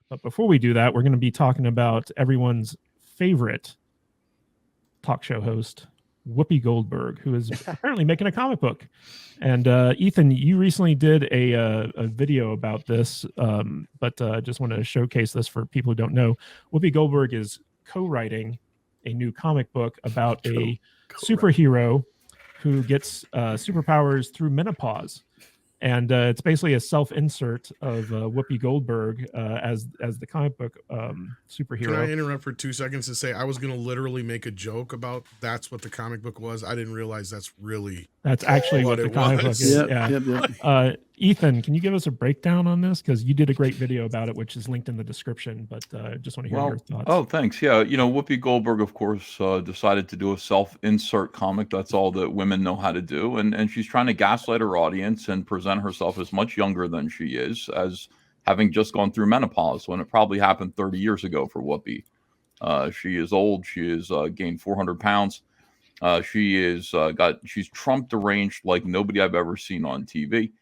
But before we do that, we're going to be talking about everyone's favorite talk show host, Whoopi Goldberg, who is apparently making a comic book. And Ethan, you recently did a video about this, but I just want to showcase this for people who don't know. Whoopi Goldberg is co-writing a new comic book about a superhero who gets superpowers through menopause. And it's basically a self-insert of Whoopi Goldberg as the comic book superhero. Can I interrupt for 2 seconds to say I was going to literally make a joke about that's what the comic book was. I didn't realize that's actually what the comic book is. Yep. Ethan, can you give us a breakdown on this? Because you did a great video about it, which is linked in the description. But I just want to hear your thoughts. Oh, thanks. Yeah, Whoopi Goldberg, of course, decided to do a self-insert comic. That's all that women know how to do, and she's trying to gaslight her audience and present herself as much younger than she is, as having just gone through menopause, when it probably happened 30 years ago for Whoopi. She is old. She has gained 400 pounds. She's Trump deranged like nobody I've ever seen on TV.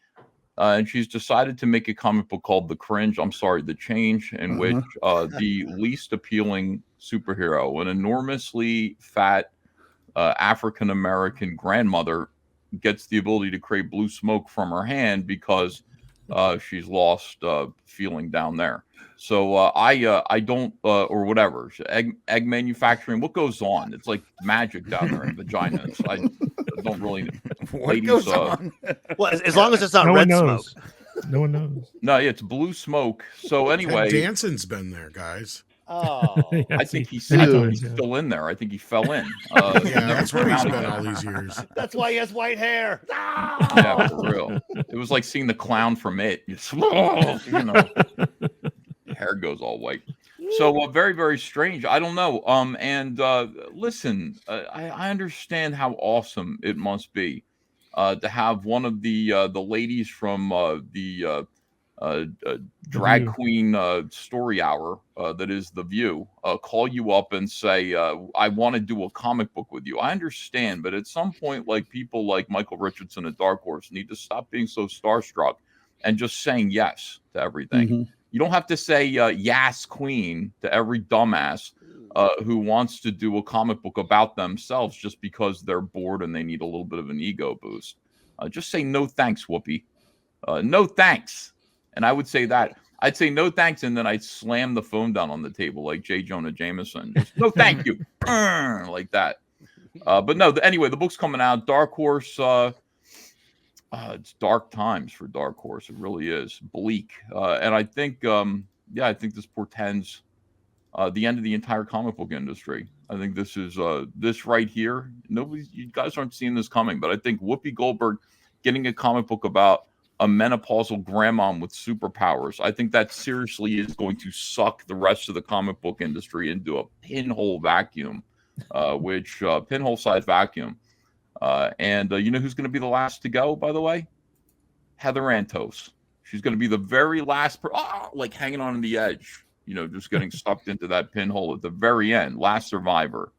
And she's decided to make a comic book called The Change, in which the least appealing superhero, an enormously fat African-American grandmother, gets the ability to create blue smoke from her hand because she's lost feeling down there. So I don't or whatever egg manufacturing. What goes on? It's like magic down there in vaginas. I don't really. What goes on? Well, as long as it's not red smoke. No one knows. No, yeah, it's blue smoke. So anyway, Ted Danson's been there, guys. Oh, I think he's still in there. I think he fell in. Yeah, that's where he's been all these years. that's why he has white hair. Yeah, for real. It was like seeing the clown from It. Hair goes all white. So very, very strange. I don't know. And listen, I understand how awesome it must be to have one of the ladies from the drag queen story hour that is The View call you up and say, I want to do a comic book with you. I understand, but at some point, like, people like Michael Richardson at Dark Horse need to stop being so starstruck and just saying yes to everything. Mm-hmm. You don't have to say yes, queen, to every dumbass who wants to do a comic book about themselves just because they're bored and they need a little bit of an ego boost. Just say no thanks, Whoopi. No thanks. And I would say that. I'd say no thanks, and then I'd slam the phone down on the table like J. Jonah Jameson. Just, no thank you. Like that. But no, anyway, the book's coming out. Dark Horse. It's dark times for Dark Horse. It really is bleak. And I think, I think this portends the end of the entire comic book industry. I think this is this right here. You guys aren't seeing this coming, but I think Whoopi Goldberg getting a comic book about a menopausal grandma with superpowers, I think that seriously is going to suck the rest of the comic book industry into a pinhole vacuum, pinhole-sized vacuum. And you know who's going to be the last to go, by the way? Heather Antos. She's going to be the very last, like hanging on the edge, just getting sucked into that pinhole at the very end. Last survivor.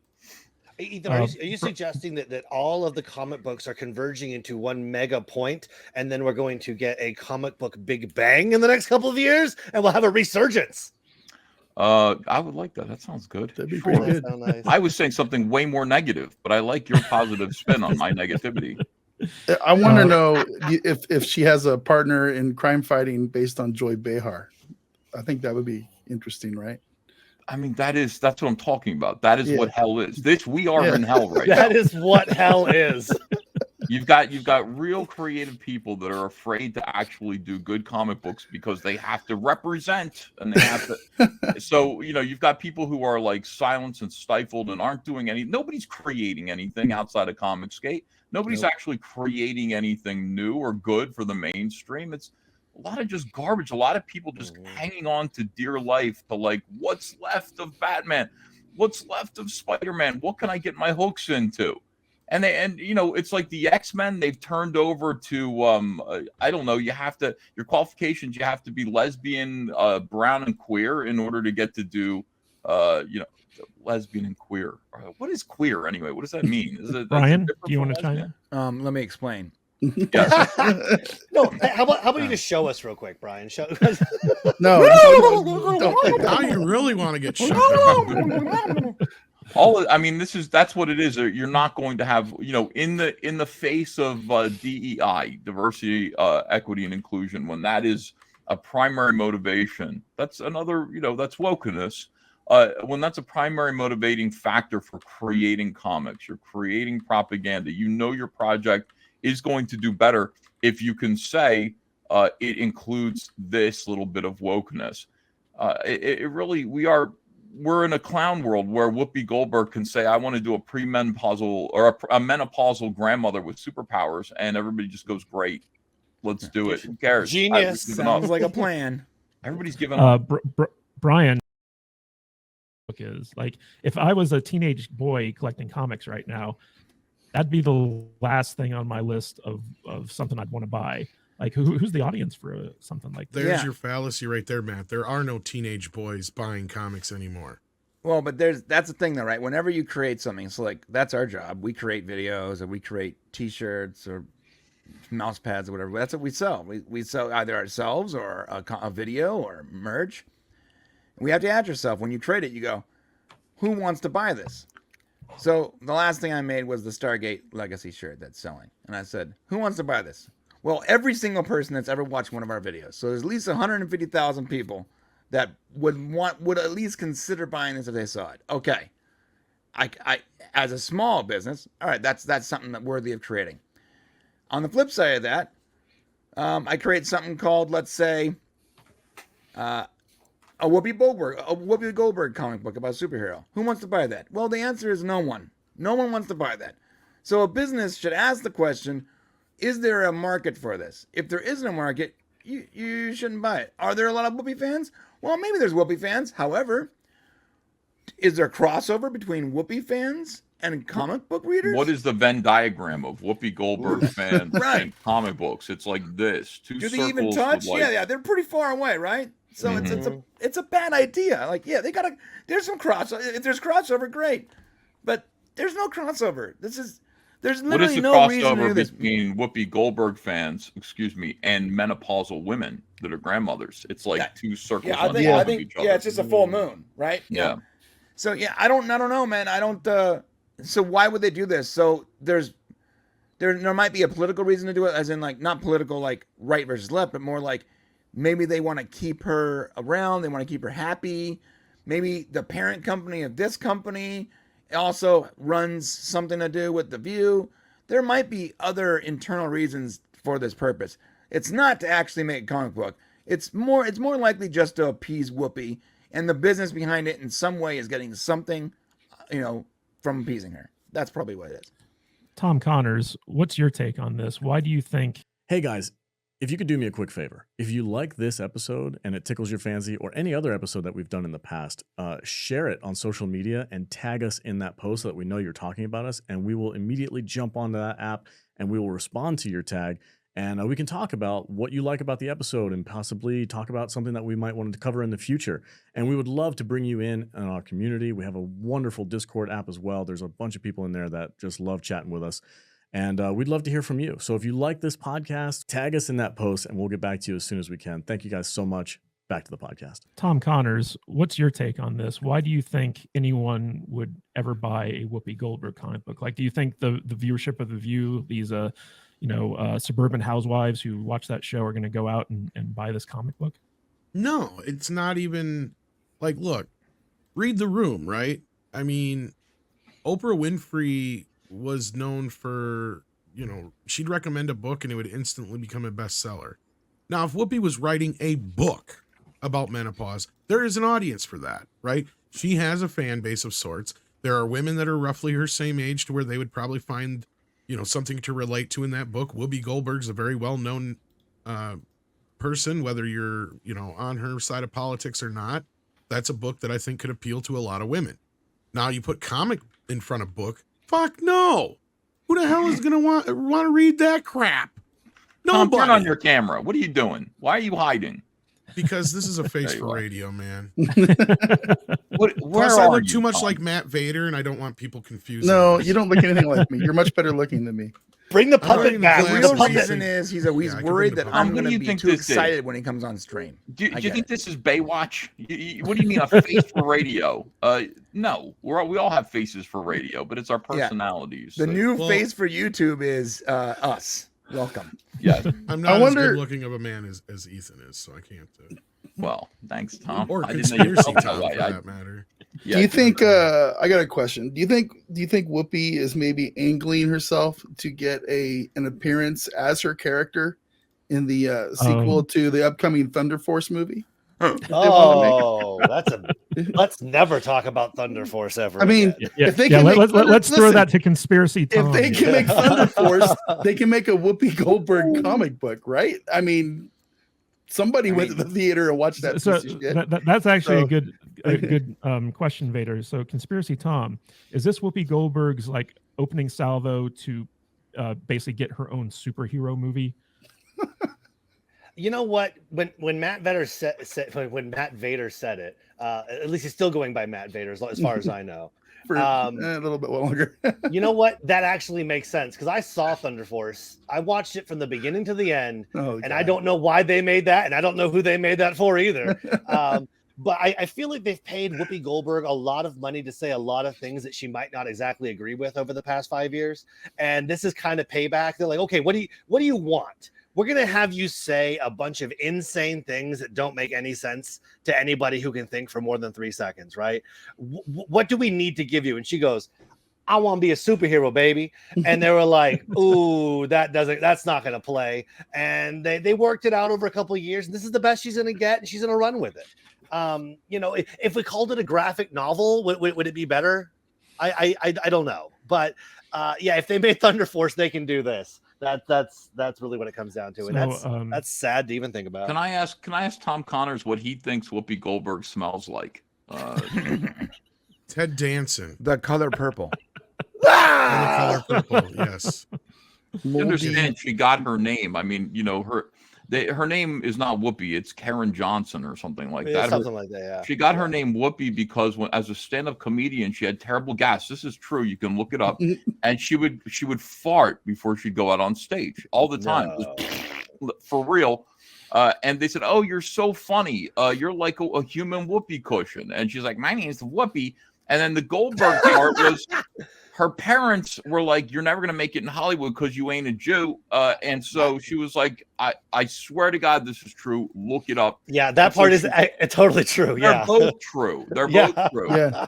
Ethan, are you suggesting that all of the comic books are converging into one mega point, and then we're going to get a comic book Big Bang in the next couple of years, and we'll have a resurgence? I would like that. That sounds good. That'd be pretty good. Nice. I was saying something way more negative, but I like your positive spin on my negativity. I want to know if she has a partner in crime fighting based on Joy Behar. I think that would be interesting, right? I mean, that's what I'm talking about. That is what hell is. We are in hell right now. That is what hell is. You've got real creative people that are afraid to actually do good comic books because they have to represent and they have to. So, you've got people who are like silenced and stifled and aren't doing nobody's creating anything outside of Comicsgate. Nobody's actually creating anything new or good for the mainstream. It's a lot of just garbage. A lot of people just hanging on to dear life to like, what's left of Batman? What's left of Spider-Man? What can I get my hooks into? And it's like the X-Men, they've turned over to, I don't know, your qualifications, you have to be lesbian, brown, and queer in order to get to do, lesbian and queer. What is queer anyway? What does that mean? Is it Brian, do you want to chime in? Let me explain. Yes. No, how about you just show us real quick, Brian? Show. No, don't. Now you really want to get shut down. That's what it is. You're not going to have, in the face of DEI, diversity, equity, and inclusion, when that is a primary motivation, that's another, that's wokeness. When that's a primary motivating factor for creating comics, you're creating propaganda, your project is going to do better if you can say it includes this little bit of wokeness. We're in a clown world where Whoopi Goldberg can say, I want to do a premenopausal or a menopausal grandmother with superpowers, and everybody just goes, great, let's do it. Who cares? Genius. Sounds like a plan. Everybody's giving up. Brian is like, if I was a teenage boy collecting comics right now, that'd be the last thing on my list of something I'd want to buy. Like, who's the audience for something like that? There's your fallacy right there, Matt. There are no teenage boys buying comics anymore. Well, but that's the thing, though, right? Whenever you create something, so like that's our job. We create videos, or we create T-shirts, or mouse pads, or whatever. That's what we sell. We sell either ourselves or a video or merch. We have to ask yourself, when you trade it, you go, who wants to buy this? So the last thing I made was the Stargate Legacy shirt that's selling. And I said, who wants to buy this? Well, every single person that's ever watched one of our videos. So there's at least 150,000 people that would at least consider buying this if they saw it. Okay. I as a small business, all right, that's something that worthy of creating. On the flip side of that, I create something called, let's say, a Whoopi Goldberg comic book about a superhero. Who wants to buy that? Well, the answer is no one. No one wants to buy that. So a business should ask the question, is there a market for this? If there isn't a market, you shouldn't buy it. Are there a lot of Whoopi fans? Well, maybe there's Whoopi fans. However, is there crossover between Whoopi fans and comic book readers? What is the Venn diagram of Whoopi Goldberg fans Right. and comic books? It's like this. Two Do they circles even touch? with, like, Yeah, they're pretty far away, right? So it's a bad idea. Like, yeah, there's some crossover. If there's crossover, great. But there's no crossover. There's What is literally the no reason to crossover do this. between Whoopi Goldberg fans, and menopausal women that are grandmothers? It's like two circles Yeah, on top of each other. it's just a full moon, right? Yeah. So yeah, I don't know, man. I don't. So why would they do this? So there might be a political reason to do it, as in like not political like right versus left, but more like maybe they want to keep her around. They want to keep her happy. Maybe the parent company of this company also runs something to do with the View. There might be other internal reasons for this purpose. It's not to actually make a comic book. It's more likely just to appease Whoopi, and the business behind it in some way is getting something, from appeasing her. That's probably what it is. Tom Connors, what's your take on this? Why do you think? Hey guys, if you could do me a quick favor, if you like this episode and it tickles your fancy, or any other episode that we've done in the past, share it on social media and tag us in that post so that we know you're talking about us, and we will immediately jump onto that app and we will respond to your tag, and we can talk about what you like about the episode and possibly talk about something that we might want to cover in the future. And we would love to bring you in our community. We have a wonderful Discord app as well. There's a bunch of people in there that just love chatting with us. And we'd love to hear from you. So if you like this podcast, tag us in that post and we'll get back to you as soon as we can. Thank you guys so much. Back to the podcast. Tom Connors, what's your take on this? Why do you think anyone would ever buy a Whoopi Goldberg comic book? Like, do you think the viewership of The View, these suburban housewives who watch that show are going to go out and buy this comic book? No, it's not even like, look, read The Room, right? I mean, Oprah Winfrey was known for, she'd recommend a book and it would instantly become a bestseller. Now, if Whoopi was writing a book about menopause, there is an audience for that, right? She has a fan base of sorts. There are women that are roughly her same age to where they would probably find, something to relate to in that book. Whoopi Goldberg's a very well-known person, whether you're, on her side of politics or not. That's a book that I think could appeal to a lot of women. Now, you put comic in front of book, fuck no. Who the hell is going to want to read that crap? Tom, Nobody. turn on your camera. What are you doing? Why are you hiding? Because this is a face There you for are. radio, man. Where Plus, I are look you, too much Tom? like Matt Vader, and I don't want people confusing. No, us. you don't look anything like me. You're much better looking than me. Bring the I'm wearing puppet the back. The glasses. real The puppet. reason is he's Yeah, I can worried bring that the I'm puppet. What going do to you be think too this is? excited when he comes on stream. Do I you get think it. this is Baywatch? What do you mean a face for radio? No, we all have faces for radio, but it's our Yeah. personalities. The that- new Well- face for YouTube is us. Welcome. yes. I'm I not wonder- as good looking of a man as Ethan is, so I can't. Well, thanks, Tom. Or I didn't know you conspiracy felt that Tom, way. for I- that matter. yeah, Do you think I got a question? Do you think Whoopi is maybe angling herself to get an appearance as her character in the sequel to the upcoming Thunder Force movie? Oh, let's never talk about Thunder Force ever. I mean, again. Yeah, If they yeah, can make let's throw listen, that to conspiracy Tom. If they can make Thunder Force, they can make a Whoopi Goldberg comic book, right? I mean, somebody went to the theater and watched that so piece of shit. that's actually So- a good question, Vader. So conspiracy Tom, is this Whoopi Goldberg's like opening salvo to basically get her own superhero movie? You know what? When Matt Vader said when Matt Vader said it, at least he's still going by Matt Vader as far as I know. For a little bit longer. You know what? That actually makes sense because I saw Thunder Force. I watched it from the beginning to the end, Oh, and I don't know why they made that, and I don't know who they made that for either. But I feel like they've paid Whoopi Goldberg a lot of money to say a lot of things that she might not exactly agree with over the past 5 years, and this is kind of payback. They're like, okay, what do you want? We're going to have you say a bunch of insane things that don't make any sense to anybody who can think for more than 3 seconds, right? What do we need to give you? And she goes, I want to be a superhero, baby. And they were like, ooh, that's not going to play. And they worked it out over a couple of years. And this is the best she's going to get. And she's going to run with it. You know, if we called it a graphic novel, would it be better? I don't know. But yeah, if they made Thunder Force, they can do this. That's really what it comes down to, and So, that's sad to even think about. Can I ask Tom Connors what he thinks Whoopi Goldberg smells like? Ted Danson. The color purple. And the color purple, yes. You understand? She got her name. I mean, you know, her name is not Whoopi; it's Karen Johnson or something like that. Something like that. Yeah. She got her name Whoopi because as a stand-up comedian, she had terrible gas. This is true. You can look it up. And she would fart before she'd go out on stage all the time. No. It was for real. And they said, "Oh, you're so funny. You're like a human whoopee cushion." And she's like, "My name is Whoopi." And then the Goldberg part was her parents were like, "You're never going to make it in Hollywood because you ain't a Jew." And so she was like, I swear to God, this is true. Look it up. Yeah, that part is totally true. They're Yeah. both true. They're Yeah. both true. Yeah.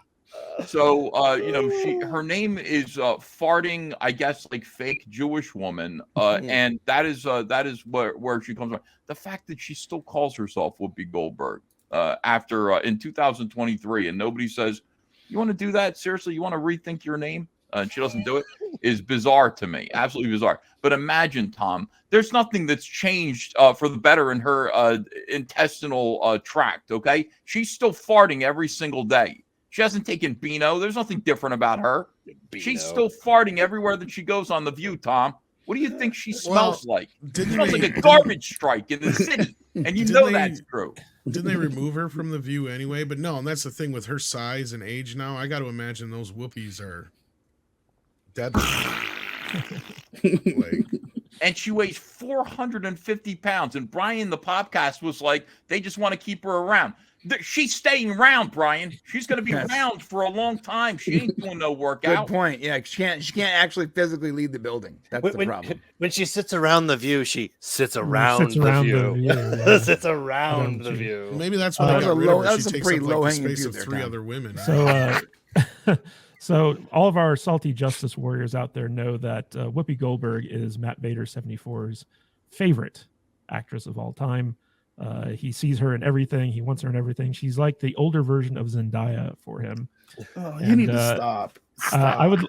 So, you know, her name is farting, I guess, like fake Jewish woman. And that is where she comes from. The fact that she still calls herself Whoopi Goldberg after in 2023, and nobody says, "You want to do that? Seriously, you want to rethink your name?" And she doesn't do it, is bizarre to me. Absolutely bizarre. But imagine, Tom, there's nothing that's changed for the better in her intestinal tract, okay? She's still farting every single day. She hasn't taken Beano. There's nothing different about her. She's still farting everywhere that she goes on The View, Tom. What do you think she smells like? She smells like a garbage strike in the city. And you know that's true. Didn't they remove her from The View anyway? But no, and that's the thing with her size and age now. I got to imagine those whoopies are deadly. Like, And she weighs 450 pounds. And Brian, the podcast, was like, they just want to keep her around. She's staying around, Brian. She's going to be around for a long time. She ain't doing no workout. Good point. Yeah, she can't actually physically leave the building. That's the problem. When she sits around The View, she sits around The View. Sits around The View. maybe that's why they got rid of her. She takes up like the space of 3 other women. So, so all of our salty justice warriors out there know that Whoopi Goldberg is Matt Vader 74's favorite actress of all time. He sees her in everything. He wants her in everything. She's like the older version of Zendaya for him. Oh, you need to stop.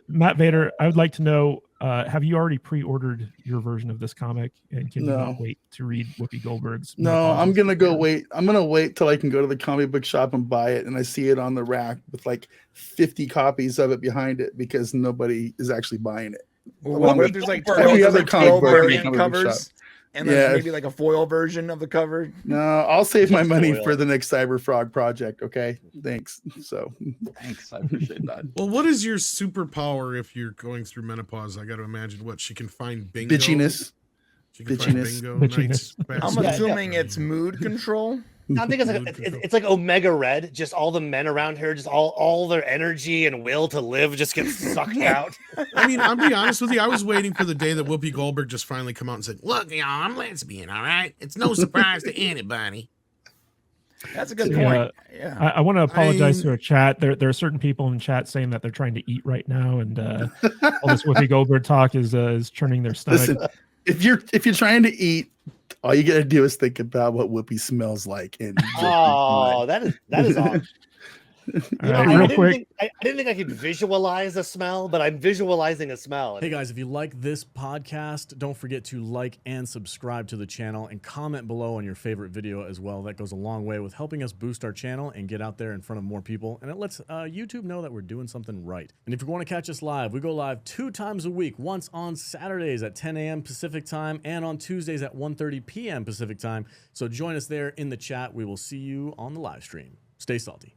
Matt Vader, I would like to know, have you already pre-ordered your version of this comic? And can you not wait to read Whoopi Goldberg's? No, I'm going to wait. I'm going to wait till I can go to the comic book shop and buy it. And I see it on the rack with like 50 copies of it behind it because nobody is actually buying it. Well, what if there's like Every other comic book Goldberg in the comic book covers? shop. And there's maybe like a foil version of the cover. No, I'll save my money Foil. for the next Cyberfrog project. Okay, thanks. So Thanks, I appreciate that. Well, what is your superpower if you're going through menopause? I got to imagine what she can find bingo. bitchiness. She can bitchiness. find bingo. Bitchiness. Nights, I'm fast. assuming it's mood control. I think it's like Omega Red. Just all the men around her, just all their energy and will to live just gets sucked out. I mean, I'll be honest with you. I was waiting for the day that Whoopi Goldberg just finally come out and said, "Look, y'all, I'm lesbian. All right, it's no surprise to anybody." That's a good Yeah. point. Yeah. I want to apologize mean- to our chat. There are certain people in chat saying that they're trying to eat right now, and all this Whoopi Goldberg talk is churning their stomach. Listen, if you're trying to eat, all you gotta do is think about what Whoopi smells like. And Oh, that is awesome. All right, real quick. I didn't think I could visualize a smell, but I'm visualizing a smell. Hey guys, if you like this podcast, don't forget to like and subscribe to the channel and comment below on your favorite video as well. That goes a long way with helping us boost our channel and get out there in front of more people. And it lets YouTube know that we're doing something right. And if you want to catch us live, we go live 2 times a week, once on Saturdays at 10 a.m. Pacific time and on Tuesdays at 1:30 p.m. Pacific time. So join us there in the chat. We will see you on the live stream. Stay salty.